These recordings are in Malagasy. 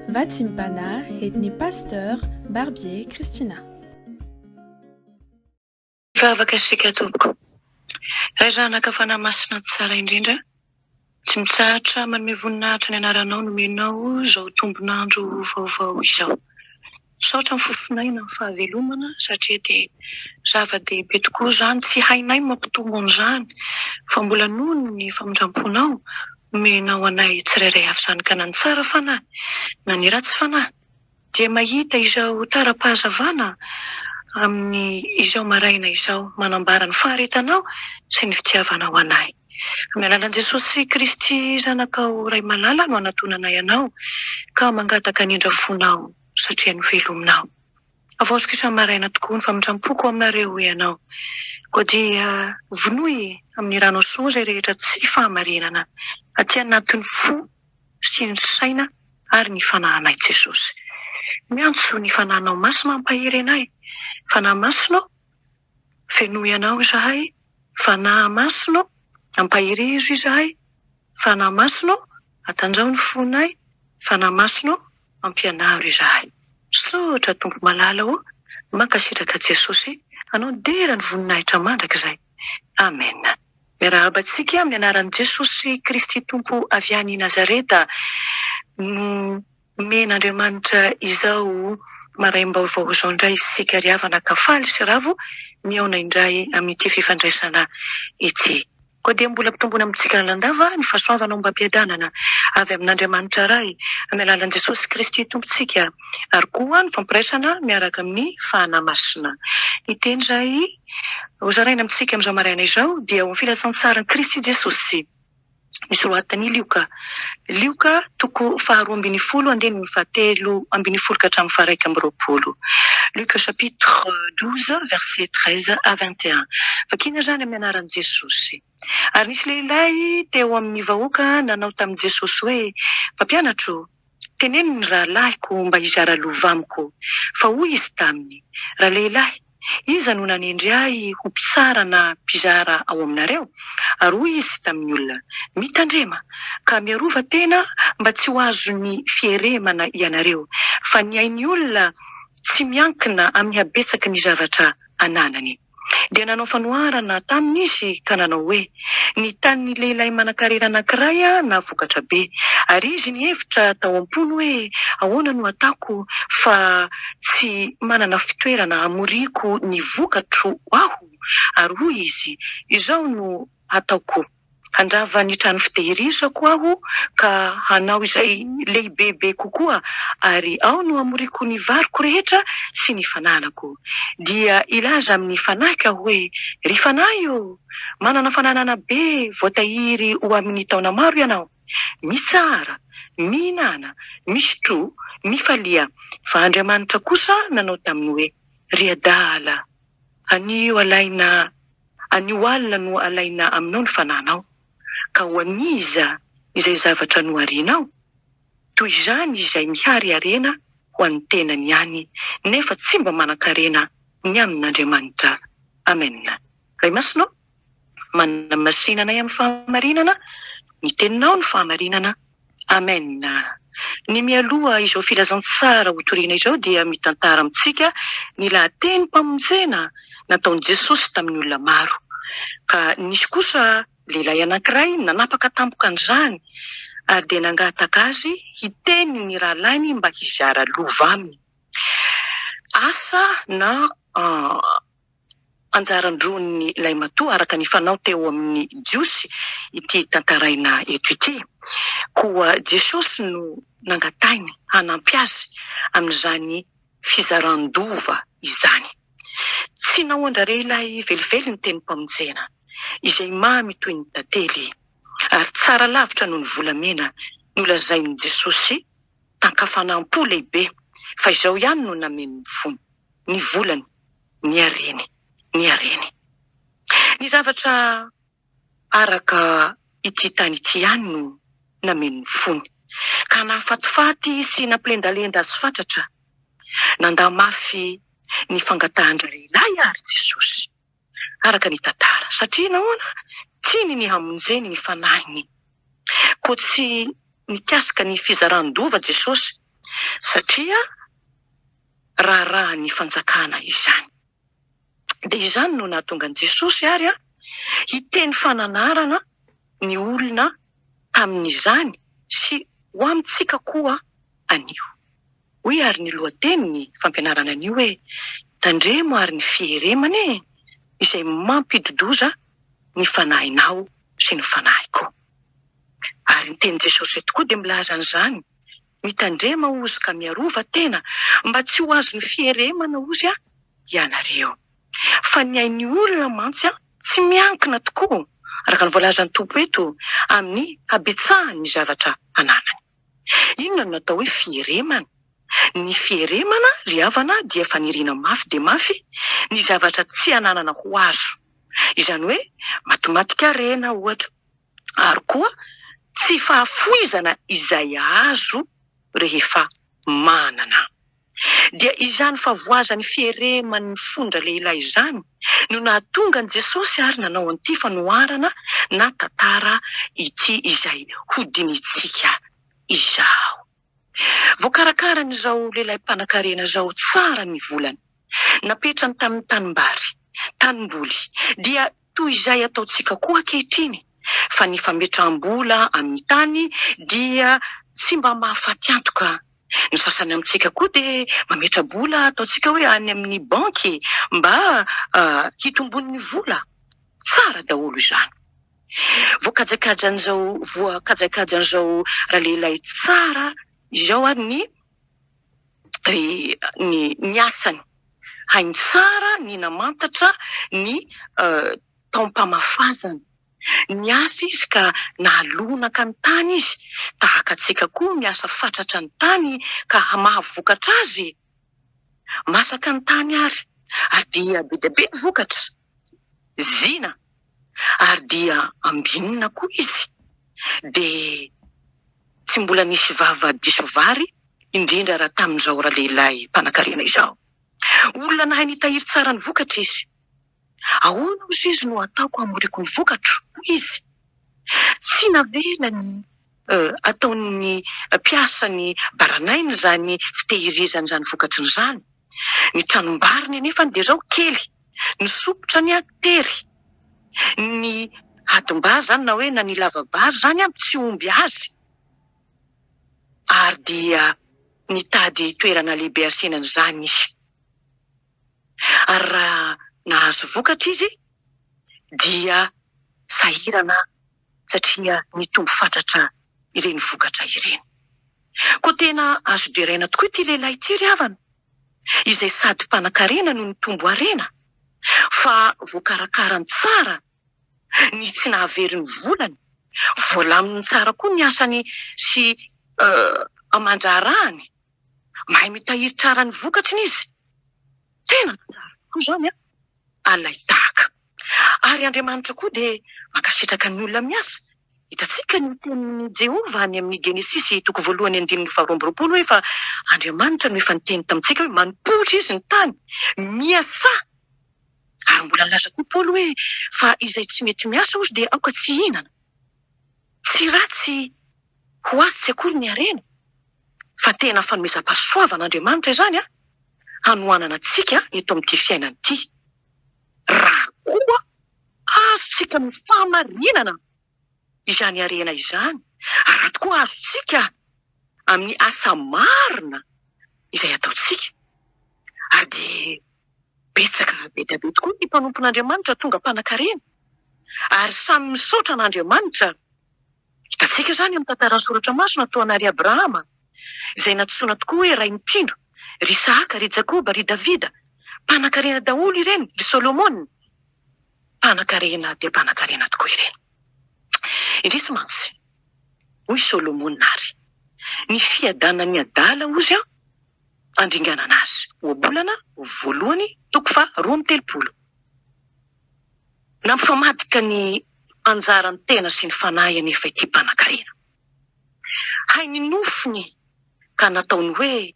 Vatsimpana etny pasteur Barbier Kristina. Vavaka isika tompoko. Ray zanaka fanahy masina tsara indrindra. Tsy mitsahatra manome voninahitra ny anaranao nomenao izao tombonandro vaovao izao. Saotra ny fofinaina ny fahavelomana satria dia zava-dehibe tokoa izany, tsy hainay mampitombo an'izany fa mbola noho ny famindramponao omenao anay tsirairay avy izany ka na ny tsara fanahy na ny ratsy fanahy dia mahita izao tara-pahazavana amin'ny izao maraina izao manambara ny faharetanao sy ny fitiavanao anay. Amin'ny alalan'i Jesosy Kristy zanakao ray malala no anatonanay anao ka mangataka anindra fonao satria ny velominao. Avaoziko isa-maraina tokoa ny famindram-poko aminareo ianao. Koa dia vonoy amin'ny rano soa izay rehetra tsy fahamarinana aty anatin'ny fo sy ny saina ary ny fanahinay Jesosy. Miantso ny fanahinao masina ampahery anay. Fanahy masina fenoy anao izahay. Fanahy masina ampaherezo izahay. Fanahy masina atanjao ny fonay. Fanahy masina ampianaro izahay. Sotra tompo malala o, mankasitraka Jesosy, anao dera ny voninahitra mandrakizay. Amen. Miarahabantsika amin'ny anaran'i Jesosy Kristy tompo avy any Nazareta no men'Andriamanitra izao maraim-baovao izao indray isika ry havana ka faly sy ravo miaona indray amin'ity fifandraisana ity. Koa dia mbola mpitombona amintsika landava ny fahasoavana ao mba-piadanana avy amin'Andriamanitra ray amin'ny alalan'i Jesosy Kristy tompontsika ary koa ny fampiraisana miaraka amin'ny fanahy masina. Ny teny izay hozaraina amintsika amin'izao maraina izao dia ho filasan-tsaran'i Kristy Jesosy. Misoratany Lioka toko faharoa ambin'ny folo andininy fahatelo ambin'ny folo ka hatramin'ny faha 1 Luc chapitre 12 verset 13 à 21. Vakina zany amin'ny anaran'i Jesosy. Ary nisy lehilahy teo amin'ny vahoaka nanao tamin'i Jesosy hoe: mpampianatro, teneno ny rahalahiko mba hizara lova amiko. Fa hoy izy taminy: raha lehilahy, iza no nanendry ahy ho mpitsara na mpizara ao aminareo? Ary hoy izy tamin'ny olona: mitandrema ka miarova tena mba tsy ho azony fieremana ianareo, fa ny ain'ny olona tsy miankina amin'ny habetsaky ny zavatra ananany. Dia nanao fanoharana taminy izy ka nanao hoe: ny tanin'ny lehilahy manan-karena anankiray na vokatra be, ary izy ny hevitra tao am-pony hoe ahoana no ataoko fa tsy manana fitoerana hamoriko ny vokatro aho. Ary hoy izy: izao no ataoko, handrava ny trano fitehirizako aho ka hanao izay lehibebe kokoa, ary ao no hamoriko ny variko rehetra sy ny fananako. Dia ilaza amin'ny fanahika hoe: ry fanahy io, manana fananana be voatahiry ho amin'ny taona maro ianao. Mitsara, mihinana, misotro, mifalia. Fa Andriamanitra kosa nanao taminy hoe: ry adala, anio alina no alaina aminao ny fananao, ka ho aniza izay zavatra noharianao. Toy izany izay mihariarena ho an'ny tenany ihany, nefa tsy mba manan-karena ny amin'Andriamanitra. Amen. Ray masina, manana masinanay amin'ny fahamarinana, ny teninao ny fahamarinana. Amen. Ny mialoha izao filazantsara ho toriana izao dia mitantara amintsika ny lahateny mpamonjena nataon'i Jesosy tamin'ny olona maro. Ka nisy kosa lehilahy anankiray nanapaka tampoka an'izany ary dia nangataka azy hiteny ny rahalainy mba hizara lova aminy. Asa na anjarandron'ny lay matoa araka ny fanao teo amin'ny jiosy ity tantaraina eto ity. Koa Jesosy no nangatainy hanampy azy amin'izany fizaran-dova izany. Tsy nahoandra lehilahy velively ny teny mpamonjena izay mamy toy ny tantely, ary tsara lavitra noho ny volamena nolazain'i Jesosy tankafanam-po lehibe, fa izao ihany no namen'ny fony, ny volany, ny areny. Ny zavatra araka ity tany ity ihany no namen'ny fony, ka nahafatifaty sy nampilendalenda azy fatratra. Nandamafy ny fangatahana lehilahy ary Jesosy araka ny tantara, satria nahoana tiany ny hamonjeny ny fanahiny. Koa tsy mikasika ny fizaran-dova Jesosy satria raharaha ny fanjakana izany. Dia izany no nahatonga an' Jesosy ary hiteny fananarana ny olona tamin'izany sy ho amintsika koa anio. Hoy ary ny lohateny ny fampianarana anio hoe tandremo ary ny fieremana izay mampidodoza ny fanahinao sy ny fanahiko. Ary ny teny Jesosy tokoa dia milaza an'izany, mitandrema ozy ka miarova tena mba tsy ho azo ny fieremana ozy ianareo. Fa ny ain'ny olona mantsy tsy miankina tokoa araka ny voalaza ny tompo eto amin'ny habetsahany ny zavatra ananany. Inona no natao hoe fieremana? Ny fieremana ry havana dia faniriana mafy dia mafy ny zavatra tsy ananana ho azo. Izany hoe matematika rena ohatra, ary koa tsy fahafoizana izay azo rehefa manana. Dia izany favoazany fieremany fondra lehilahy izany no nahatonga an' Jesosy ary nanao an'ity fanoharana na tantara ity izay hodinitsika izao. Voakarakaran'izao lehilahy mpanan-karena izao tsara ny volany, napetrany tamin'ny tanimboly, dia toy izay ataontsika koa ankehitriny. Fa ny fametram-bola amin'ny tany dia tsy mba mahafaty antoka. Ny sasany amintsika koa dia mametra-bola ataontsika hoe any amin'ny banky mba hitombon'ny vola. Tsara daholo izany. Voakajaikajan'izao ralehilahy tsara izao ary ny asany. Hainy tsara ny namantatra ny taom-pamafazany. Ny asa izy ka nahalonaka ny tany izy, tahaka antsika koa miasa fatratra ny tany ka mahavokatra azy. Masaka ny tany ary dia be dia be ny vokatra. Zina ary dia ambinina koa izy. Dia tsy mbola nisy vava-diso vary, indrindra raha tamin'izao ralehilahy mpanan-karena izao. Olona nahay nitahiry tsara ny vokatra izy. Ahoana ozy izy no ataoko hamoriko ny vokatro izy? Tsy navela ny ataon'ny mpiasany baranainy izany fitehirizany izany vokatry n'izany. Ny tranombariny anefa dia zao kely, ny sopotra ny tery, ny hadim-bary zany na hoe na ny lava-bary zany tsy omby azy. Ary dia nitady toerana lehibe asenany izany izy. Ary raha nahazo vokatra izy dia sahirana satria nitombo fatratra ireny vokatra ireny. Koa tena azo deraina tokoa ity lehilahy ity ry havana, izay sady mpanan-karena no nitombo harena, fa voakarakarany tsara ny tsy nahaveriny volany, voalaminy tsara koa ny asany sy amandrarahany, mahay mitahiry tsara ny vokatriny izy. Tena tsara koa izany alay tahaka. Ary Andriamanitra koa dia mankasitraka ny olona miasa. Hitantsika ny tenin'ny Jehova any amin'ny Genesisy 1:1-2 hoe fa Andriamanitra no efa niteny tamintsika hoe manipoitra izy ny tany, miasa. Ary mbola laza koa Paoly hoe fa izay tsy mety miasa ozy dia aoka tsy hihinana. Tsy ratsy ho azy tsy akory ny harena, fa tena fanomezam-pahasoavan'Andriamanitra izany hanohanana antsika eto amin'ity fiainana ity. Raha koa azotsika mifamarinana izany harena izany, ary tokoa azotsika amin'ny asa marina izay ataontsika. Ary dia betsaka be dia be tokoa ny mpanompon'Andriamanitra tonga mpanan-karena, ary samy misaotra an'Andriamanitra. Hitantsika izany amin'ny tantaran'ny soratra masina ataonary Abrahama, izay natsoina tokoa hoe ray mpino, ry Isaka, ry Jakoba, ry Davida, mpanan-karena daholo ireny, ry Solomona, mpanan-karena dia mpanan-karena tokoa ireny. Indrisy mantsy, hoy Solomona ary, ny fiadanany adala ozy andringanana azy, oabolana voalohany 2:30. Nampifamadika ny anjarany tena sy ny fanahy anefa ity mpanan-karena. Hainy nofiny ka nataony hoe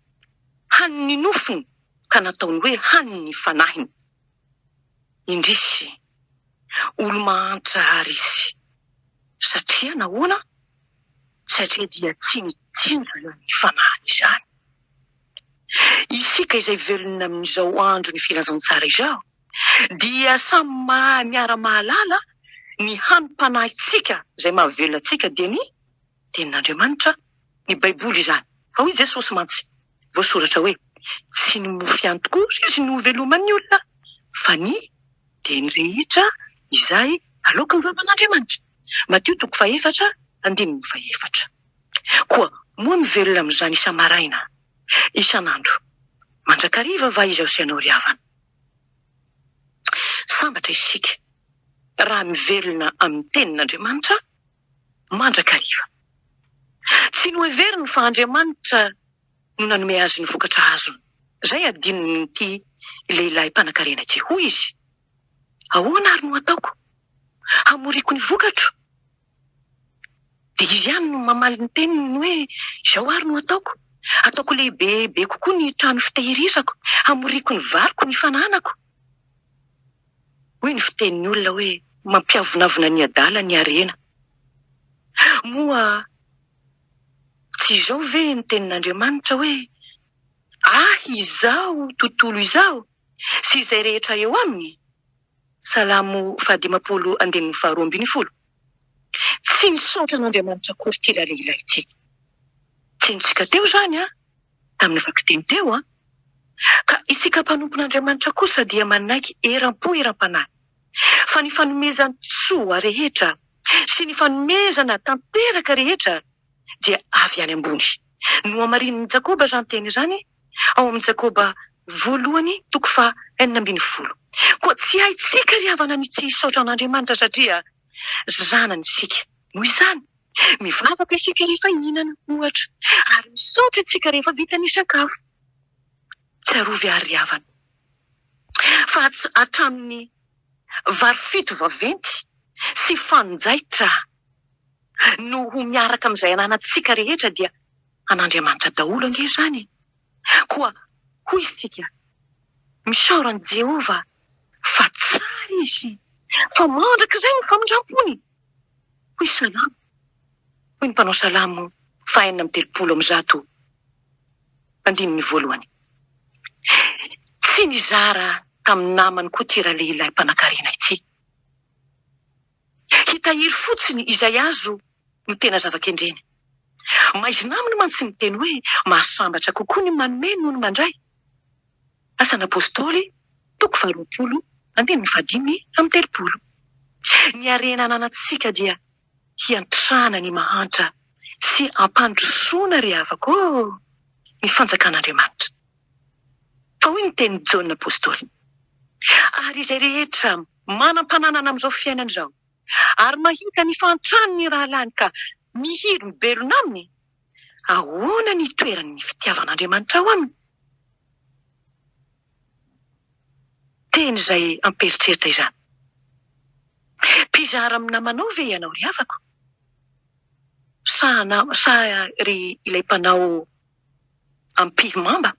haniny nofiny ka nataony hoe haniny fanahiny. Indrisy olo mahantra ary izy. Satria nahoana? Satria dia tsy mitsinjo ny fanahy izany. Isika izay velona amin'izao andro ny filazantsara izao dia samy miara-mahalala ny hanim-panahintsika izay mahavelona antsika dia ny tenin'Andriamanitra, ny Baiboly izany. Fa hoy Jesosy mantsy voasoratra hoe tsy ny mofy ihany tokoa izy no veloman'ny olona, fa ny teny rehetra izay aloky ny vavan'Andriamanitra. Mateo 4:4. Koa moa mivelona amin'izany isa-maraina, isan'andro, mandrakariva va izy asianao ry havana? Sambatra isika raha mivelona amin'ny tenin'Andriamanitra mandrakariva. Tsy no heveriny fa Andriamanitra no nanome azy ny vokatra azony. Zay adinonyity lehilahy mpanan-karena ity. Hoy izy, ahoana ary no ataoko hamoriko ny vokatro? Dia izy ihany no mamaly ny teniny hoe izao ary no ataoko. Ataoko lehibe kokoa ny trano fitehirizako, hamoriko ny valiko ny fananako. Hoy ny fitenin'ny olona hoe mampiavonavona ny adala ny arena. Moa tsy izao ve ny tenin'Andriamanitra hoe izao tontolo izao sy izay rehetra eo aminy? Salamo 112:2. Tsy nisaotra an'Andriamanitra akory ty lehilahy ity. Tsy nitsika teo zany tamin'ny vaky-teny teo ka isika mpanompon'Andriamanitra kosa dia manaiky eram-po eram-panahy. Fa ny fanomezana tsoa rehetra sy ny fanomezana tanteraka rehetra dia avy any ambony. No amarin'ny Jakoba zany teny zany ao amin'ny Jakoba 1:9. Koa tsy haitsika ry havana ny tsy hisaotra an'Andriamanitra satria zanany isika. Noho izany mivavaka isika rehefa hihinana ohatra, ary misaotra isika rehefa vita ny sakafo. Tsarovy ary ry havana. Fa hatramin'ny vary fito vaventy sy fanjaitra no ho miaraka amin'izay ananantsika rehetra dia an'Andriamanitra daholo ange zany. Koa hoy isika, misaoran'i Jehova fa tsara izy, fa mandrakizay ny famindrampony. Hoy Salamo, hoy ny mpanao Salamo 5:30. Tsy nizara tamin'ny namany koa ty lehilahy mpanan-karena ity. Hitahiry fotsiny izay azo no tena zava-kendreny. Maizy namany mantsy ny teny hoe mahasambatra kokoa ny manome noho ny mandray. Asan'ny Apôstôly 20:30. Ny arena ananantsika dia hiantrana ny mahantra sy ampandrosoana ry havako ny fanjakan'Andriamanitra. Fa hoy ny teny Jaona Apôstôly, ary izay rehetra manam-pananana amin'izao fiainana izao ary mahita ny fantrany ny rahalany ka mihiry mibelona aminy, ahoana ny toerany ny fitiavan'Andriamanitra ao aminy? Teny izay amperitreritra izany. Mpizara amin'ny namanao ve ianao ry havako? Sa ry ilay mpanao ampimamba?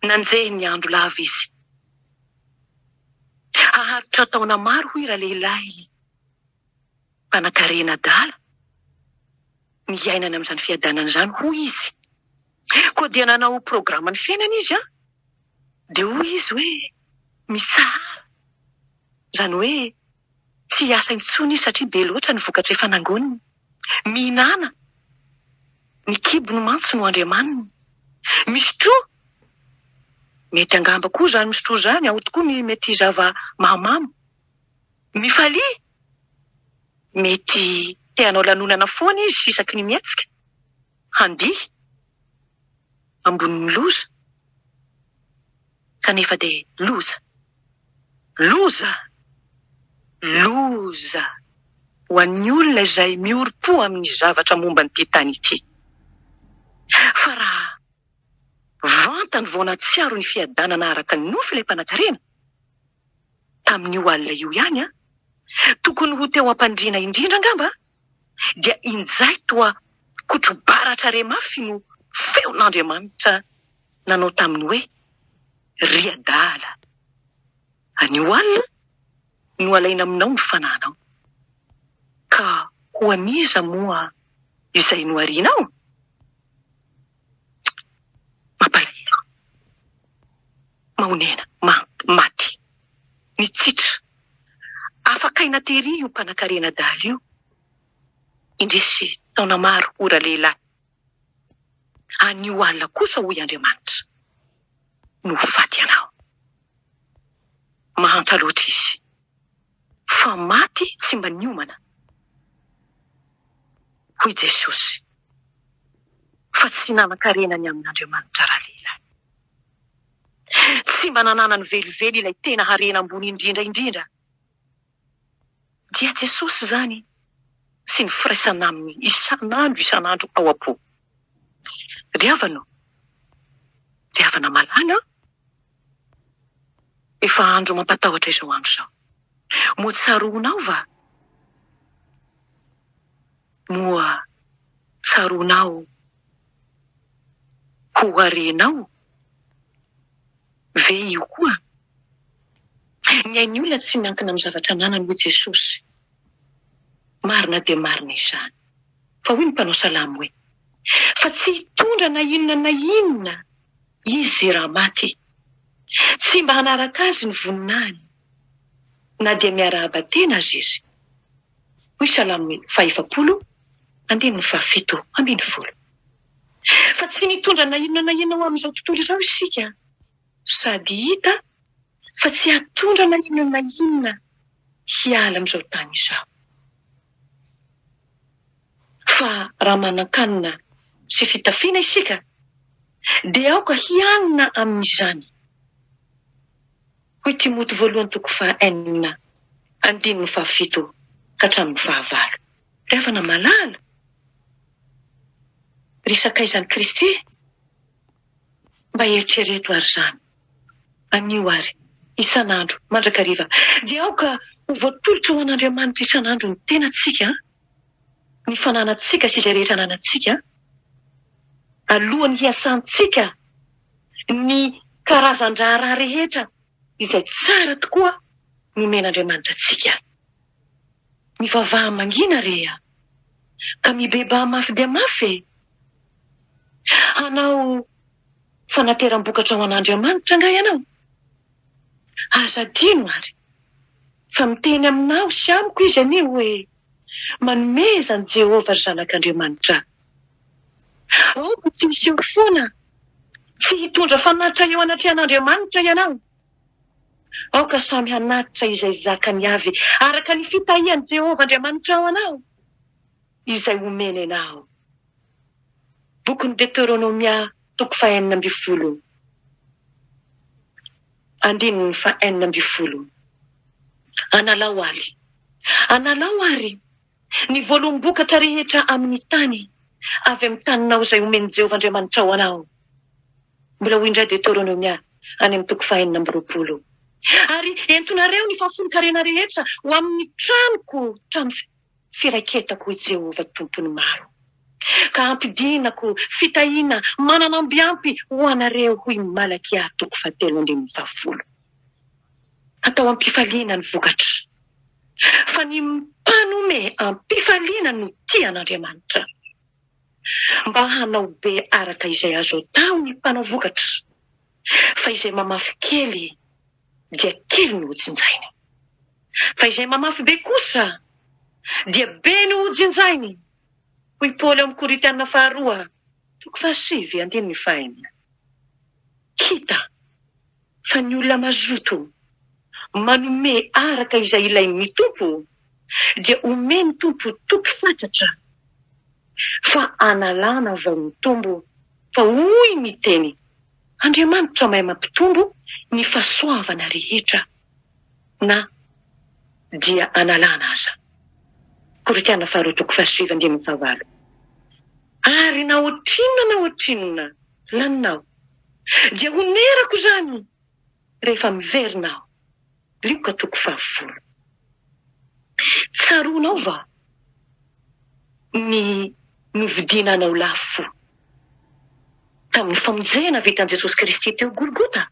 Nanjehy ny andro lava izy. Haharitra taona maro hoy raha lehilahy mpanan-karena adala ny iainana amin'izany fiadanana izany. Hoy izy, koa dia nanao programany fiainana izy dia hoy izy hoe mitsara. Zany hoe tsy hiasa intsony izy satria be loatra ny vokatra efa nangoniny. Mihinana, ny kibo no mantso no andriamaniny. Misotro, mety angamba koa zany misotro zany, ao tokoa mety zava mahamamo. Mifalia, mety te hanao lanonana foana izy isaky ny mietsika. Handihy, ambonin'ny loza. Kanefa dia loza ho an'ny olona izay mioro-po amin'ny zavatra momba nyity tany ity. Fa raha vantany vao natsiaro ny fiadanana araka ny nofy ilay mpanan-karena tamin'io alina io ihany tokony ho teo ampandriana indrindra angamba dia injay toa kotrobaratra remafy no feon'Andriamanitra nanao taminy hoe ry adala. Anio alina no alaina aminao ny fananao. Ka ho aniza moa izay no arinao? mahonena maty nitsitra afaka aina tery io mpanan-karena daly io indrisy taona maro ora lehilahy anio alina kosa hoy Andriamanitra no faty anao mahantsa loatra izy fa maty tsy mba niomana hoy Jesosy fa tsy nanan-karena ny amin'Andriamanitra raha lehilahy tsy mba nanana ny velively ilay tena harena ambony indrindra indrindra dia Jesosy zany sy ny firaisana aminy isan'andro ao am-po ry havana malala efa andro mampatahotra izao andro izao moa tsaroanao va moa tsaroanao ho harenao ve io koa ny ainy olona tsy miankina amin'ny zavatra nanany hoy Jesosy marina dia marina izany fa hoy ny mpanao salamo hoe fa tsy hitondra na inona izy raha maty tsy mba hanaraka azy ny voninahiny na dia miara-batena azy izy hoy salamo 1:7-7 fa tsy nitondra na inona ho amin'izao tontolo izao isika sady hita fa tsy hatondra na inona hiala amin'izao tany izao fa raha manan-kanina sy fitafiana isika dia aoka hianina amin'izany hoy Timoty 1:9-7 rehafana malala risakaizany Kristy mba eritrereto ary zany anio ary isan'andro mandrakariva dia aoka ho voatolotra ho an'Andriamanitra isan'andro ny tenatsika ny fananantsika sy izay rehetra ananantsika alohany hiasantsika ny karazan-draha rehetra izay tsara tokoa nomen'Andriamanitra antsika mivavaha mangina reha ka mibeba mafy dia mafy hanao fanateram-bokatra ho an'Andriamanitra nga ianao azadino ary fa miteny aminao sy amiko izy anio hoe manomezany Jehovah ry zanak'Andriamanitra aoka tsy miseho foana tsy hitondra fanatitra eo anatrehan'Andriamanitra ianao aoka samy hanatitra izay zakany avy araka ny fitahiany Jehovah Andriamanitra ao anao izay omeny anao bokin'ny Deutéronomia 9:9 analao ary ny volom-bokatra rehetra amin'ny tany avy amin'ny taninao izay omeny Jehovah Andriamanitra ao anao mbola hoy indray Deutéronomia 9:20 ary entonareo ny fahafolon-karena rehetra ho amin'ny trano firaiketako i Jehovah tompony maro ka ampidinako fitahiana mananambiampy ho anareo hoy Malakia 3:17 atao ampifaliana ny vokatra fa ny mpanome ampifaliana no tian'Andriamanitra mba hanao be araka izay azo atao ny mpanao vokatra fa izay mamafy kely dia kely no hojinjainy fa izay mamafy be kosa dia be no hojinjainy hoy Paoly amin'ny Korintana 2:7-9 hita fa ny olona mazoto manome araka izay ilainy ny tompo dia omeny tompo toky fatratra fa analana vao mitombo fa hoy miteny Andriamanitra mahay mampitombo ny fahasoavana rehetra na dia analana aza Korintana 2:7-8 ary na ohatrinona laninao dia honerako zany rehefa miverinao Luka 2:10 tsaroanao va ny novidinanao lafo tamin'ny famonjena vitan'i Jesosy Kristy teo Golgota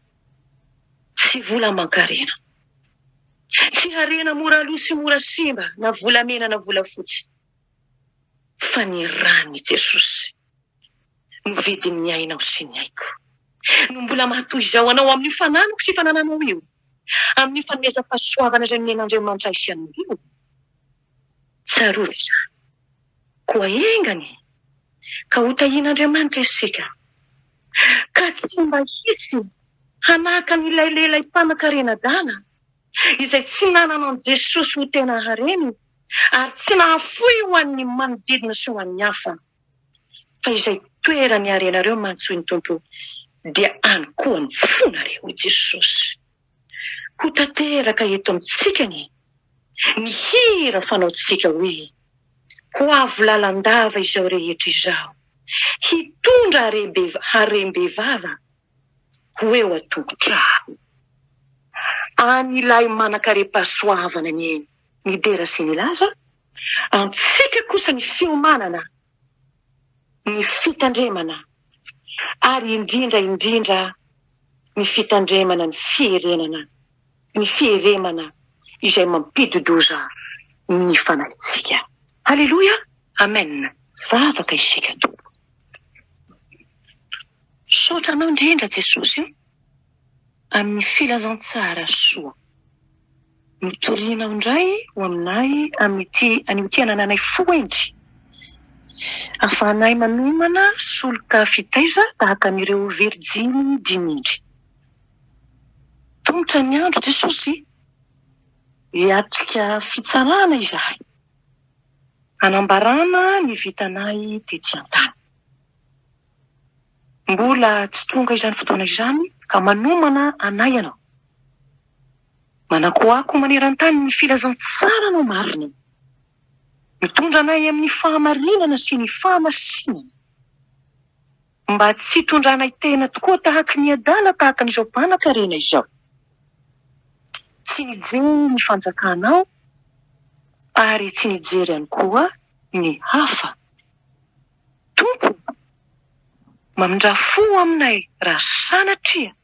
tsy vola aman-karena tsy harena mora aloha sy mora simba na volamena na volafotsy fa ny rany Jesosy mividy ny ainao sy ny aiko no mbola mahatoy izao anao amin'ny fananako sy fanananao io, amin'ny fanomezam-pahasoavana izay nomen'Andriamanitra isianao io. Tsarovy izany, koa engany ka ho tahian'Andriamanitra isika, ka tsy mba hisy hanaka n'ilay lehilahy mpanan-karena-dana izay tsy nanana an' Jesosy ho tena hareny, ary tsy nahafoy ho an'ny manodidina sy ho an'ny hafa, fa izay toerany harenareo mantsoa ny Tompo dia any koa ny fonareo i Jesosy. Ho tanteraka eto amintsika ny hira fanaontsika hoe: ho avy lalandava izao rehetra izao, hitondra harem-behivava ho eo an-tongotr'aho. An'ilay manan-karem-pahasoavana ny dera sy ny laza, antsika kosa ny fiomanana, ny fitandremana, ary indrindra ny fitandremana ny fieremana izay mampidodoza ny fanahintsika. Halleloia, amen. Vavaka isika Tompo. Saotranao indrindra Jesosy amin'ny filazantsara soa, mitorianao indray ho aminay amin'ity anananay foentry, ahafahanay manomana solika fitaiza tahaka an'ireo Virjiny dimindry. Tongotra ny andro Jesosy, hiatrika fitsarana izahay, hanambarana ny vitanay tetsy an-tany. Mbola tsy tonga izany fotoana izany ka manomana anay ianao, manakoako maneran-tany ny filazantsara no marina, mitondra anay amin'ny fahamarinana sy ny fahamasinana, mba tsy hitondranay tena tokoa tahaka ny adala tahaka n'izao mpanan-karena izao, tsy nijery ny fanjakanao ary tsy nijery ihany koa ny hafa. Tompo, mamindra-fo aminay raha sanatria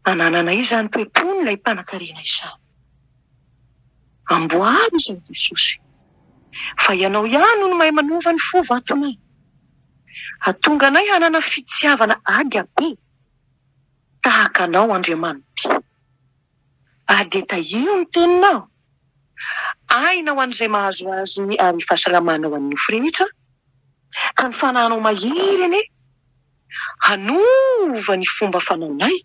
anananay izany toe-pony ilay mpanan-karena izany. Amboary izany Jesosy, fa ianao ihany no mahay manova ny fo vatonay, hatonga anay hanana fitiavana agape tahaka anao Andriamanitra. Adeta io ny teninao, aina ho an'izay mahazo azy ary fahasalamana ho an'ny nofirehitra, ka ny fanahinao mahery anie hanova ny fomba fanaonay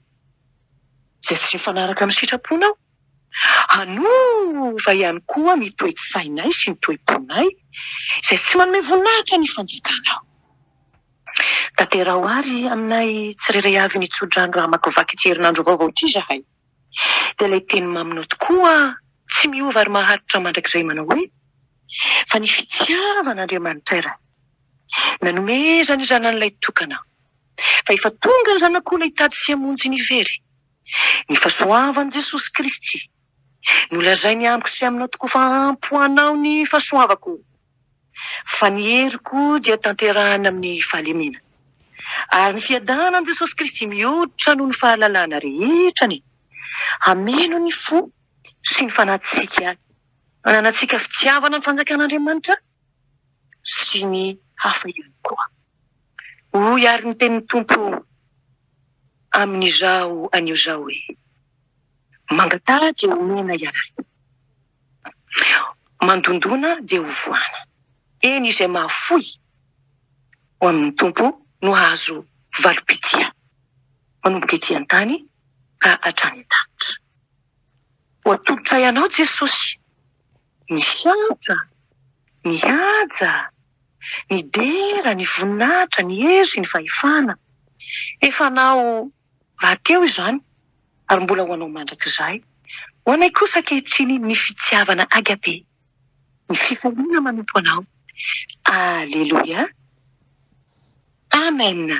izay tsy mifanaraka amin'ny sitraponao, hanova ihany koa ny toe-tsainay sy ny toe-ponay izay tsy manome voninahitra ny fanjakanao. Tanterao ary aminay tsirairay avy ny tsodrano raha makivaky ity herinandro vaovao ity zahay, dia ilay teny maminao tokoa tsy miova ary maharitra mandrakizay manao hoe: fa ny fitiavan'Andriamanitra iray nanomezana ny zanan'ilay tokanao, fa efa tonga ny zanak'olona hitady sy hamonjy ny very. Ny fahasoavan'i Jesosy Kristy nolazainy amiko sy aminao tokoa fa ampoanao ny fahasoavako, fa ny heriko dia tanterahana amin'ny fahalemena, ary ny fiadanan'i Jesosy Kristy mihodotra noho ny fahalalana rehetrany, hameno ny fo sy ny fanahintsika, ananantsika fitiavana ny fanjakan'Andriamanitra sy ny hafa ihany koa. Hoy ary ny tenin'ny Tompo amin'izao anio zao hoe: mangatà dia omena ianareo, mandondona dia ho voana. Eny izay mahafoy ho amin'ny Tompo no azo valom-pitia manomboka ety an-tany ka hatrany an-danitra. Ho atolotra ianao Jesosy, ny siatra, ny haja, ny dera, ny voninahitra, ny hery, ny fahefana. Efa nao rahateo izany, ary mbola ho anao mandrakizay. Ho anay kosa ankehitriny ny fitiavana agape, ny fifaliana manompo anao. Alleluia, amen.